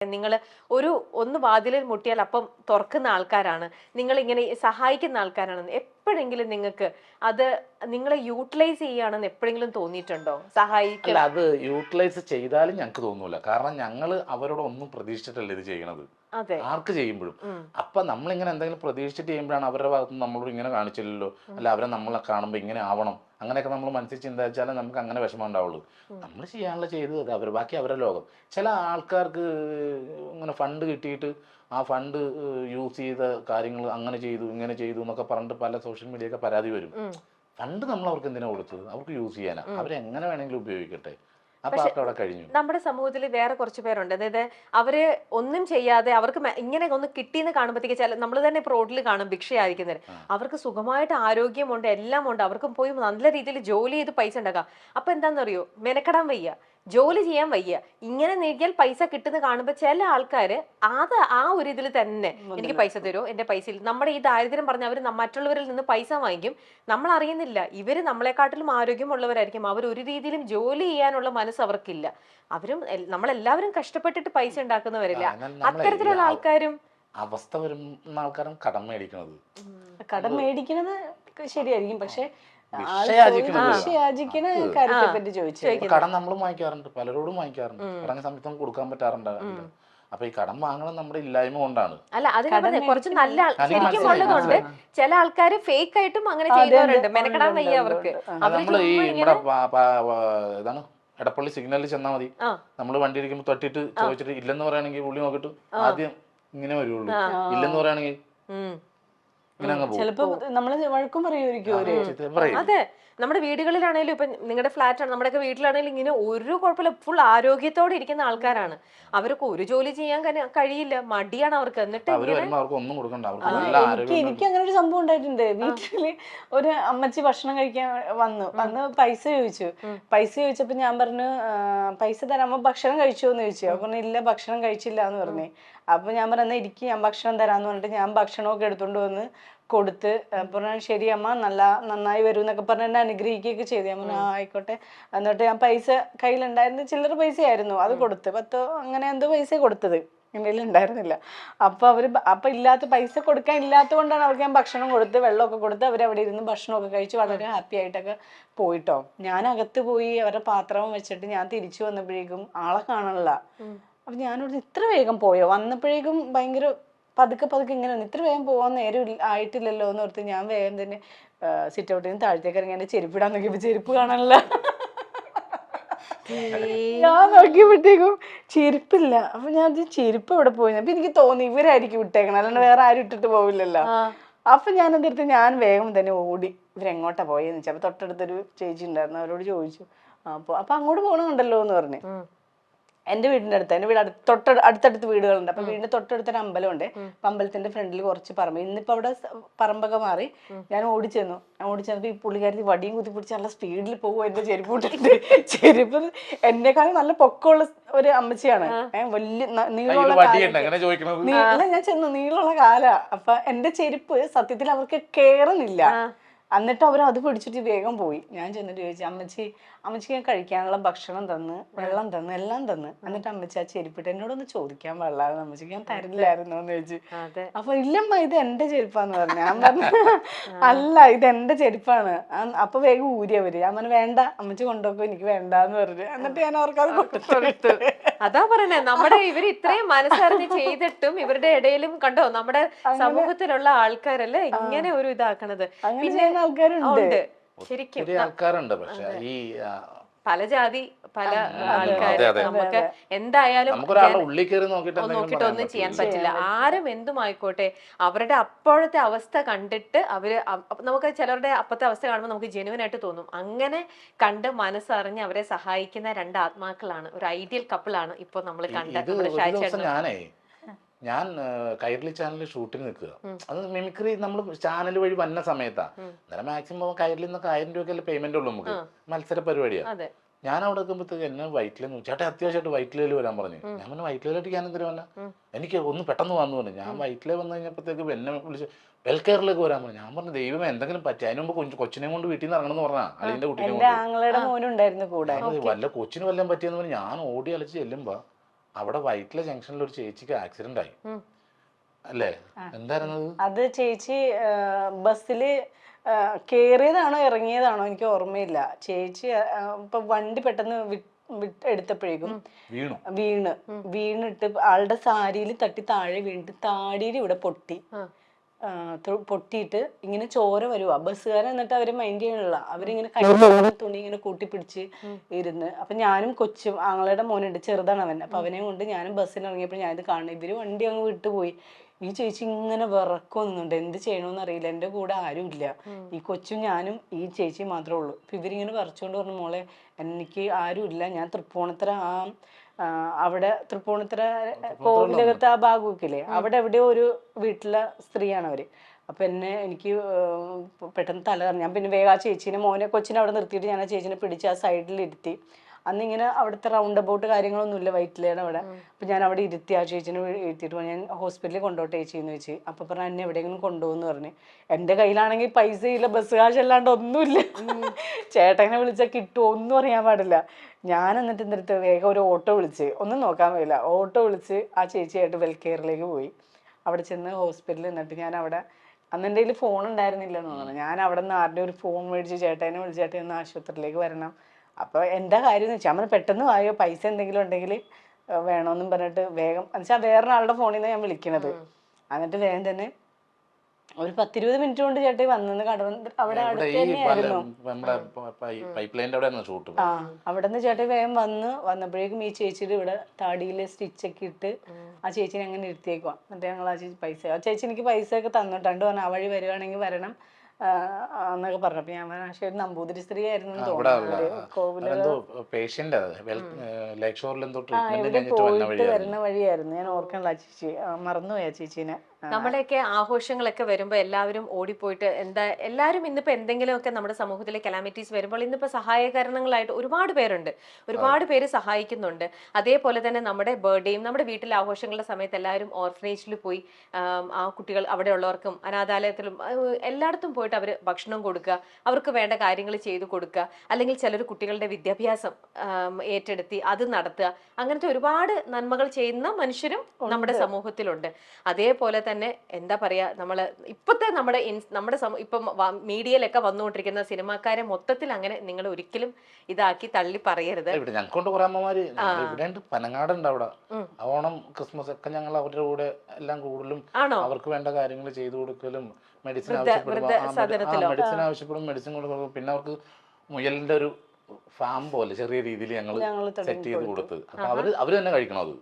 നിങ്ങൾ ഒന്ന് വാതിലിൽ മുട്ടിയാൽ അപ്പം തുറക്കുന്ന ആൾക്കാരാണ്, നിങ്ങൾ ഇങ്ങനെ സഹായിക്കുന്ന ആൾക്കാരാണെന്ന് എപ്പോഴെങ്കിലും നിങ്ങൾക്ക് അത് നിങ്ങളെ യൂട്ടിലൈസ് ചെയ്യാണെന്ന് എപ്പോഴെങ്കിലും തോന്നിയിട്ടുണ്ടോ? അല്ല, അത് യൂട്ടിലൈസ് ചെയ്താലും ഞങ്ങൾക്ക് തോന്നൂല. കാരണം ഞങ്ങൾ അവരോട് ഒന്നും പ്രതീക്ഷിച്ചിട്ടല്ല ഇത് ചെയ്യണത്, ആർക്ക് ചെയ്യുമ്പോഴും. അപ്പൊ നമ്മളിങ്ങനെ എന്തെങ്കിലും പ്രതീക്ഷിച്ചിട്ട് ചെയ്യുമ്പോഴാണ് അവരുടെ ഭാഗത്ത് നമ്മളോട് ഇങ്ങനെ കാണിച്ചില്ലല്ലോ, അല്ല അവരെ നമ്മളെ കാണുമ്പോൾ ഇങ്ങനെ ആവണം, അങ്ങനെയൊക്കെ നമ്മൾ മനസ്സിൽ ചിന്ത വെച്ചാലേ നമുക്ക് അങ്ങനെ വിഷമം ഉണ്ടാവുള്ളൂ. നമ്മൾ ചെയ്യാനുള്ള ചെയ്തത് അവർ, ബാക്കി അവരുടെ ലോകം. ചില ആൾക്കാർക്ക് ഇങ്ങനെ ഫണ്ട് കിട്ടിയിട്ട് ആ ഫണ്ട് യൂസ് ചെയ്ത കാര്യങ്ങൾ അങ്ങനെ ചെയ്തു ഇങ്ങനെ ചെയ്തു എന്നൊക്കെ പറഞ്ഞിട്ട് പല സോഷ്യൽ മീഡിയ ഒക്കെ പരാതി വരും. ഫണ്ട് നമ്മൾ അവർക്ക് എന്തിനാ കൊടുത്തത്? അവർക്ക് യൂസ് ചെയ്യാനാ, അവരെങ്ങനെ വേണമെങ്കിലും ഉപയോഗിക്കട്ടെ. അപ്പൊ അവിടെ കഴിഞ്ഞു. നമ്മുടെ സമൂഹത്തിൽ വേറെ കുറച്ച് പേരുണ്ട്, അതായത് അവര് ഒന്നും ചെയ്യാതെ അവർക്ക് ഇങ്ങനെ ഒന്ന് കിട്ടിയെന്ന് കാണുമ്പോഴത്തേക്ക് ചില നമ്മൾ തന്നെ റോഡിൽ കാണും ഭിക്ഷയായിരിക്കുന്നവർ. അവർക്ക് സുഖമായിട്ട് ആരോഗ്യമുണ്ട്, എല്ലാം ഉണ്ട്, അവർക്ക് പോയി നല്ല രീതിയിൽ ജോലി ചെയ്ത് പൈസ ഉണ്ടാക്കാം. അപ്പൊ എന്താണെന്നറിയോ, മെനക്കെടാൻ വയ്യ, ജോലി ചെയ്യാൻ വയ്യ, ഇങ്ങനെ നേടിയാൽ പൈസ കിട്ടുന്ന കാണുമ്പോൾ ചില ആൾക്കാര് ആ ഒരു ഇതിൽ തന്നെ എനിക്ക് പൈസ തരുമോ, എന്റെ പൈസയിൽ നമ്മുടെ ഈ ദാരിദ്ര്യം പറഞ്ഞ അവർ മറ്റുള്ളവരിൽ നിന്ന് പൈസ വാങ്ങിക്കും. നമ്മൾ അറിയുന്നില്ല ഇവര് നമ്മളെക്കാട്ടിലും ആരോഗ്യമുള്ളവരായിരിക്കും, അവർ ഒരു രീതിയിലും ജോലി ചെയ്യാനുള്ള മനസ്സ് അവർക്കില്ല. അവരും നമ്മളെല്ലാവരും കഷ്ടപ്പെട്ടിട്ട് പൈസ ഉണ്ടാക്കുന്നവരില്ല. അത്തരത്തിലുള്ള ആൾക്കാരും അവസ്ഥ വരുന്ന ആൾക്കാരും കടം മേടിക്കുന്നത് ശരിയായിരിക്കും, പക്ഷെ കടം നമ്മളും വാങ്ങിക്കാറുണ്ട്, പലരോടും വാങ്ങിക്കാറുണ്ട്, പറഞ്ഞ സമയത്ത് കൊടുക്കാൻ പറ്റാറുണ്ട്. അപ്പൊ ഈ കടം വാങ്ങണം നമ്മുടെ ഇല്ലായ്മ കൊണ്ടാണ്. അല്ല, അതിന് കുറച്ച് നല്ല ശരിക്കും ഉള്ളതുകൊണ്ട് ചില ആൾക്കാര് ഫേക്ക് ആയിട്ടും അങ്ങനെ ചെയ്യുന്നവരുണ്ട്, മെനക്കെടാൻ വയ്യ അവർക്ക്. നമ്മള് ഈ ഇവിടെ ഇതാണ് എടപ്പള്ളി സിഗ്നലിൽ ചെന്നാൽ മതി, നമ്മള് വണ്ടി ഇരിക്കുമ്പോ തട്ടിട്ട് ചോദിച്ചിട്ട് ഇല്ലെന്ന് പറയുകയാണെങ്കിൽ പുള്ളി നോക്കിട്ട് ആദ്യം ഇങ്ങനെ വരുള്ളൂ, ഇല്ലെന്ന് പറയുകയാണെങ്കിൽ ചിലപ്പോ നമ്മള് വഴക്കും പറയുമായിരിക്കും. അതെ, നമ്മുടെ വീടുകളിലാണെങ്കിലും ഇപ്പൊ നിങ്ങളുടെ ഫ്ലാറ്റ് ആണ്, നമ്മുടെയൊക്കെ വീട്ടിലാണെങ്കിലും ഇങ്ങനെ ഒരു കുഴപ്പമില്ല, ഫുൾ ആരോഗ്യത്തോടെ ഇരിക്കുന്ന ആൾക്കാരാണ്. അവർക്ക് ഒരു ജോലി ചെയ്യാൻ കഴിയില്ല, മടിയാണ് അവർക്ക്. എന്നിട്ട് എനിക്ക് അങ്ങനെ ഒരു സംഭവം ഉണ്ടായിട്ടുണ്ട്. വീട്ടില് ഒരു അമ്മച്ചി ഭക്ഷണം കഴിക്കാൻ വന്ന് പൈസ ചോദിച്ചപ്പോ ഞാൻ പറഞ്ഞു പൈസ തരാമോ, ഭക്ഷണം കഴിച്ചോന്ന് ചോദിച്ചു. അപ്പൊ പറഞ്ഞു ഇല്ല ഭക്ഷണം കഴിച്ചില്ല എന്ന് പറഞ്ഞേ. അപ്പൊ ഞാൻ പറഞ്ഞ ഇരിക്കും, ഞാൻ ഭക്ഷണം തരാന്ന് പറഞ്ഞിട്ട് ഞാൻ ഭക്ഷണമൊക്കെ എടുത്തോണ്ട് വന്ന് കൊടുത്ത് പറഞ്ഞു ശരി അമ്മ നന്നായി വരും എന്നൊക്കെ പറഞ്ഞ് എന്നെ അനുഗ്രഹിക്കുകയൊക്കെ ചെയ്തു. ഞാൻ പറഞ്ഞു ആയിക്കോട്ടെ. എന്നിട്ട് ഞാൻ പൈസ കയ്യിലുണ്ടായിരുന്നു, ചില്ലറ പൈസയായിരുന്നു, അത് കൊടുത്ത് 10 അങ്ങനെ എന്തോ പൈസ കൊടുത്തത്, എൻ്റെ കയ്യിൽ ഉണ്ടായിരുന്നില്ല. അപ്പൊ ഇല്ലാത്ത പൈസ കൊടുക്കാൻ ഇല്ലാത്തത് കൊണ്ടാണ് അവർക്ക് ഞാൻ ഭക്ഷണം കൊടുത്ത് വെള്ളമൊക്കെ കൊടുത്ത് അവരവിടെ ഇരുന്ന് ഭക്ഷണമൊക്കെ കഴിച്ച് വളരെ ഹാപ്പി ആയിട്ടൊക്കെ പോയിട്ടോ. ഞാൻ അകത്ത് പോയി അവരുടെ പാത്രം വെച്ചിട്ട് ഞാൻ തിരിച്ചു വന്നപ്പോഴേക്കും ആളെ കാണണില്ല. അപ്പൊ ഞാനോട് ഇത്ര വേഗം പോയോ, വന്നപ്പോഴേക്കും ഭയങ്കര പതുക്കെ ഇങ്ങനെ ഇത്ര വേഗം പോവാൻ നേരം ആയിട്ടില്ലല്ലോ എന്ന് ഓർത്ത് ഞാൻ വേഗം തന്നെ സിറ്റ് ഔട്ടിൽ നിന്ന് താഴത്തേക്ക് ഇറങ്ങി എന്റെ ചെരുപ്പിടാൻ നോക്കിയപ്പോ ചെരുപ്പ് കാണാനില്ല. ഞാൻ നോക്കിയപ്പോഴത്തേക്കും ചെരുപ്പില്ല. അപ്പൊ ഞാൻ ചെരുപ്പ് എവിടെ പോയി. അപ്പൊ എനിക്ക് തോന്നി ഇവരായിരിക്കും ഇട്ടേക്കണം, അല്ലാണ്ട് വേറെ ആരും ഇട്ടിട്ട് പോവില്ലല്ലോ. അപ്പൊ ഞാൻ എന്തെടുത്ത് ഞാൻ വേഗം തന്നെ ഓടി ഇവരെങ്ങോട്ടാ പോയെന്ന് വെച്ചാൽ അപ്പൊ തൊട്ടടുത്തൊരു ചേച്ചി ഉണ്ടായിരുന്നു, അവരോട് ചോദിച്ചു. അപ്പൊ അങ്ങോട്ട് പോകണമുണ്ടല്ലോ എന്ന് പറഞ്ഞു. എന്റെ വീടിന്റെ അടുത്ത്, എന്റെ വീട് അടുത്തടുത്ത് വീടുകളുണ്ട്. അപ്പൊ വീടിന്റെ തൊട്ടടുത്തൊരു അമ്പലമുണ്ട്. അപ്പൊ അമ്പലത്തിന്റെ ഫ്രണ്ടിൽ കുറച്ച് പറമ്പ്. ഇന്നിപ്പോ അവിടെ പറമ്പൊക്കെ മാറി. ഞാൻ ഓടിച്ചെന്നപ്പോ ഈ പുള്ളിക്കാരി വടിയും കുത്തി പിടിച്ച് നല്ല സ്പീഡിൽ പോകും. എന്റെ ചെരുപ്പ് ഇട്ടിട്ട് ചെരുപ്പ് എന്നെക്കാളും നല്ല പൊക്കമുള്ള ഒരു അമ്മച്ചിയാണ്, വലിയ നീളമുള്ള ഞാൻ ചെന്നു നീളമുള്ള കാലാ. അപ്പൊ എന്റെ ചെരുപ്പ് സത്യത്തിൽ അവർക്ക് കേറുന്നില്ല. എന്നിട്ട് അവർ അത് പിടിച്ചിട്ട് വേഗം പോയി. ഞാൻ ചെന്നിട്ട് ചോദിച്ചു അമ്മച്ചിക്ക് ഞാൻ കഴിക്കാനുള്ള ഭക്ഷണം തന്ന് വെള്ളം തന്ന് എല്ലാം തന്ന്. എന്നിട്ട് അമ്മച്ചി ആ ചെരുപ്പിട്ട് എന്നോടൊന്ന് ചോദിക്കാൻ പാടില്ലായിരുന്നു, അമ്മച്ചിക്ക് ഞാൻ തരില്ലായിരുന്നു എന്ന് ചോദിച്ചു. അപ്പൊ ഇല്ലമ്മ ഇത് എന്റെ ചെരുപ്പാന്ന് പറഞ്ഞു. ഞാൻ പറഞ്ഞു അല്ല ഇത് എന്റെ ചെരുപ്പാണ്. അപ്പൊ വേഗം ഊരിയവര്. ഞാൻ പറഞ്ഞു വേണ്ട അമ്മച്ചി കൊണ്ടുപോക്കോ, എനിക്ക് വേണ്ടാന്ന് പറഞ്ഞു. എന്നിട്ട് ഞാൻ അവർക്ക് അത് കൊടുത്തു. അതാ പറയണേ, നമ്മുടെ ഇവർ ഇത്രയും മനസ്സറിഞ്ഞ് ചെയ്തിട്ടും ഇവരുടെ ഇടയിലും കണ്ടോ നമ്മുടെ സമൂഹത്തിലുള്ള ആൾക്കാരല്ലേ ഇങ്ങനെ ഒരു ഇതാക്കണത്. പിന്നെ ആൾക്കാരുണ്ട് ശരിക്കും ആൾക്കാരുണ്ട്, പക്ഷെ ഈ പല ജാതി പല ആൾക്കാര്. നമുക്ക് എന്തായാലും നോക്കിയിട്ട് ഒന്നും ചെയ്യാൻ പറ്റില്ല. ആരും എന്തുമായിക്കോട്ടെ അവരുടെ അപ്പോഴത്തെ അവസ്ഥ കണ്ടിട്ട് നമുക്ക് ചിലരുടെ അപ്പത്തെ അവസ്ഥ കാണുമ്പോൾ നമുക്ക് ജെനുവിൻ ആയിട്ട് തോന്നും. അങ്ങനെ കണ്ട് മനസ്സറിഞ്ഞ് അവരെ സഹായിക്കുന്ന 2 ആത്മാക്കളാണ്, ഒരു ഐഡിയൽ കപ്പിളാണ് ഇപ്പൊ നമ്മൾ കണ്ടത്. ഞാൻ കൈരളി ചാനലിൽ ഷൂട്ടിന് നിൽക്കുക. അത് മിമിക്രി നമ്മൾ ചാനൽ വഴി വന്ന സമയത്താ. അന്നേരം മാക്സിമം കൈരളിൽ നിന്നൊക്കെ 1000 രൂപയ്ക്കല്ലേ പേയ്മെന്റ് ഉള്ളൂ നമുക്ക്, മത്സര പരിപാടിയാണ്. ഞാൻ അവിടെ എത്തുമ്പോഴത്തേക്ക് എന്നെ വൈറ്റിലെന്ന് ചേട്ടാ അത്യാവശ്യമായിട്ട് വൈറ്റിലേല് വരാൻ പറഞ്ഞു. ഞാൻ പറഞ്ഞു വൈറ്റിലേക്ക് ഞാൻ എന്തിനു വന്ന, എനിക്ക് ഒന്ന് പെട്ടെന്ന് വന്നു പറഞ്ഞു. ഞാൻ വൈറ്റിലേ വന്നു കഴിഞ്ഞപ്പോഴത്തേക്ക് എന്നെ വിളിച്ച് വെൽക്കെയറിലേക്ക് വരാൻ പറഞ്ഞു. ഞാൻ പറഞ്ഞു ദൈവമേ എന്തെങ്കിലും പറ്റി, അതിന് മുമ്പ് കൊച്ചിനെ കൊണ്ട് വീട്ടിൽ നിന്ന് ഇറങ്ങണം എന്ന് പറഞ്ഞാ അളിന്റെ കുട്ടീനെ കൊണ്ട്. മോനുണ്ടായിരുന്നു കൂടെ. വല്ല കൊച്ചിന് വല്ലതും പറ്റിയെന്ന് പറഞ്ഞ് ഞാൻ ഓടി അലച്ച് ചെല്ലുമ്പോ അവിടെ വൈറ്റില ജംഗ്ഷനിൽ ഒരു ചേച്ചിക്ക് ആക്സിഡന്റ് ആയി അല്ലേ? എന്തായിരുന്നത്? അത് ചേച്ചി ബസ്സില് കേറിയതാണോ ഇറങ്ങിയതാണോ എനിക്ക് ഓർമ്മയില്ല. ചേച്ചി ഇപ്പൊ വണ്ടി പെട്ടെന്ന് എടുത്തപ്പോഴേക്കും വീണിട്ട് ആളുടെ സാരിയിൽ തട്ടി താഴെ വീണിട്ട് താടിയിൽ ഇവിടെ പൊട്ടിയിട്ട് ഇങ്ങനെ ചോര വരുവാ. ബസ്സുകാരൻ എന്നിട്ട് അവര് മൈൻഡ് ചെയ്യണില്ല. അവരിങ്ങനെ കയ്യിൽ തുണി ഇങ്ങനെ കൂട്ടിപ്പിടിച്ച് ഇരുന്ന്. അപ്പൊ ഞാനും കൊച്ചും ആങ്ങളുടെ മോനുണ്ട്, ചെറുതാണ് അവൻ. അപ്പൊ അവനെ കൊണ്ട് ഞാനും ബസ്സിന് ഇറങ്ങിയപ്പോൾ ഞാനിത് കാണുന്നു. ഇവര് വണ്ടി അങ്ങ് വിട്ടുപോയി. ഈ ചേച്ചി ഇങ്ങനെ വിറക്കൊന്നുണ്ട്, എന്ത് ചെയ്യണമെന്ന് അറിയില്ല. എൻ്റെ കൂടെ ആരും ഇല്ല, ഈ കൊച്ചും ഞാനും ഈ ചേച്ചി മാത്രമേ ഉള്ളൂ. അപ്പൊ ഇവരിങ്ങനെ വിറച്ചുകൊണ്ട് പറഞ്ഞു, മോളെ എനിക്ക് ആരും ഇല്ല, ഞാൻ തൃപ്പൂണിത്തറ അവിടെ തൃപ്പൂണിത്തറ കോവിലകത്ത് ആ ഭാഗമൊക്കെയില്ലേ, അവിടെ എവിടെയോ ഒരു വീട്ടിലെ സ്ത്രീയാണ് അവര്. അപ്പൊ എനിക്ക് പെട്ടെന്ന് തല ഞാൻ പിന്നെ വേഗം ആ ചേച്ചീനെ കൊച്ചിനെ അവിടെ നിർത്തിയിട്ട് ഞാൻ ആ ചേച്ചിനെ പിടിച്ച് ആ സൈഡിൽ ഇരുത്തി. അന്നിങ്ങനെ അവിടുത്തെ റൗണ്ട് അബൌട്ട് കാര്യങ്ങളൊന്നുമില്ല വൈറ്റിലയുടെ അവിടെ. അപ്പൊ ഞാൻ അവിടെ ഇരുത്തി ആ ചേച്ചിനെ ഇരുത്തിയിട്ട് ഞാൻ ഹോസ്പിറ്റലിൽ കൊണ്ടുപോട്ടെ ചേച്ചിന്ന് വെച്ച്. അപ്പൊ പറഞ്ഞ എന്നെ എവിടെയെങ്കിലും കൊണ്ടുപോകുന്നു പറഞ്ഞു. എൻ്റെ കയ്യിലാണെങ്കിൽ പൈസ ഇല്ല, ബസ് കാശ് അല്ലാണ്ട് ഒന്നുമില്ല. ചേട്ടനെ വിളിച്ചാൽ കിട്ടുമോ ഒന്നും അറിയാൻ പാടില്ല. ഞാൻ എന്നിട്ട് എന്നിട്ട് വേഗം ഒരു ഓട്ടോ വിളിച്ച്, ഒന്നും നോക്കാൻ കഴിയില്ല, ഓട്ടോ വിളിച്ച് ആ ചേച്ചിയായിട്ട് വെൽക്കെയറിലേക്ക് പോയി. അവിടെ ചെന്ന് ഹോസ്പിറ്റലിൽ നിന്നിട്ട് ഞാൻ അവിടെ അന്ന് എൻ്റെ കയ്യിൽ ഫോൺ ഉണ്ടായിരുന്നില്ലെന്ന് തോന്നുന്നു. ഞാൻ അവിടെ നിന്ന് ആരുടെ ഒരു ഫോൺ മേടിച്ച് ചേട്ടനെ വിളിച്ച് ചേട്ടൻ ഒന്ന് ആശുപത്രിയിലേക്ക് വരണം. അപ്പോൾ എന്താ കാര്യം എന്ന് വെച്ചാൽ നമ്മൾ പെട്ടെന്ന് ആയോ പൈസ എന്തെങ്കിലും ഉണ്ടെങ്കിൽ വേണമെന്നും പറഞ്ഞിട്ട് വേഗം എന്നുവെച്ചാൽ വേറൊരാളുടെ ഫോണിൽ നിന്ന് ഞാൻ വിളിക്കണത്. എന്നിട്ട് വേഗം തന്നെ ഒരു 10-20 മിനിറ്റ് കൊണ്ട് ചേട്ടി വന്നെന്ന് അവിടെ അടുത്ത് തന്നെയായിരുന്നു. അവിടെ നിന്ന് ചേട്ടി വേഗം വന്നപ്പോഴേക്കും ഈ ചേച്ചിയുടെ ഇവിടെ താടിയിൽ സ്റ്റിച്ചൊക്കെ ഇട്ട് ആ ചേച്ചിനെ അങ്ങനെ ഇരുത്തിയേക്കുക. എന്നിട്ട് ഞങ്ങൾ ആ ചേച്ചി എനിക്ക് പൈസ ഒക്കെ തന്നിട്ടുണ്ട്. പറഞ്ഞു ആ വഴി വരുവാണെങ്കിൽ വരണം എന്നൊക്കെ പറഞ്ഞു. അപ്പൊ ഞാൻ പക്ഷേ ഒരു നമ്പൂതിരി സ്ത്രീ ആയിരുന്നു പോയിട്ട് വരുന്ന വഴിയായിരുന്നു. ഞാൻ ഓർക്കണില്ല ചേച്ചി, മറന്നുപോയി ആ ചേച്ചീനെ. നമ്മുടെയൊക്കെ ആഘോഷങ്ങളൊക്കെ വരുമ്പോൾ എല്ലാവരും ഓടിപ്പോയിട്ട് എല്ലാവരും ഇന്നിപ്പോൾ എന്തെങ്കിലുമൊക്കെ നമ്മുടെ സമൂഹത്തിലെ കലാമിറ്റീസ് വരുമ്പോൾ ഇന്നിപ്പോൾ സഹായകരണങ്ങളായിട്ട് ഒരുപാട് പേരുണ്ട്, ഒരുപാട് പേര് സഹായിക്കുന്നുണ്ട്. അതേപോലെ തന്നെ നമ്മുടെ ബർത്ത്ഡേയും നമ്മുടെ വീട്ടിലെ ആഘോഷങ്ങളുടെ സമയത്ത് എല്ലാവരും ഓർഫനേജിൽ പോയി ആ കുട്ടികൾ അവിടെ ഉള്ളവർക്കും അനാഥാലയത്തിലും എല്ലായിടത്തും പോയിട്ട് അവർ ഭക്ഷണം കൊടുക്കുക, അവർക്ക് വേണ്ട കാര്യങ്ങൾ ചെയ്തു കൊടുക്കുക. അല്ലെങ്കിൽ ചിലർ കുട്ടികളുടെ വിദ്യാഭ്യാസം ഏറ്റെടുത്തി അത് നടത്തുക. അങ്ങനത്തെ ഒരുപാട് നന്മകൾ ചെയ്യുന്ന മനുഷ്യരും നമ്മുടെ സമൂഹത്തിലുണ്ട്. അതേപോലെ തന്നെ എന്താ പറയാ, നമ്മള് ഇപ്പത്തെ നമ്മുടെ ഇപ്പം മീഡിയയിലൊക്കെ വന്നുകൊണ്ടിരിക്കുന്ന സിനിമാക്കാരെ മൊത്തത്തിൽ അങ്ങനെ നിങ്ങൾ ഒരിക്കലും ഇതാക്കി തള്ളി പറയരുത്. ഞങ്ങൾക്കൊണ്ട് കുറെ അമ്മമാര് ഇവിടെ പനങ്ങാടുണ്ട്, അവിടെ ഓണം ക്രിസ്മസ് ഒക്കെ ഞങ്ങൾ അവരുടെ കൂടെ എല്ലാം കൂടുതലും അവർക്ക് വേണ്ട കാര്യങ്ങൾ ചെയ്തു കൊടുക്കലും മെഡിസിൻ ആവശ്യപ്പെടും മെഡിസിൻ കൊടുക്കും. പിന്നെ അവർക്ക് മുയലിന്റെ ഒരു ഫാം പോലെ ചെറിയ രീതിയിൽ ഞങ്ങൾ സെറ്റ് ചെയ്ത് കൊടുത്ത് അപ്പൊ അവര് തന്നെ കഴിക്കണം അത്.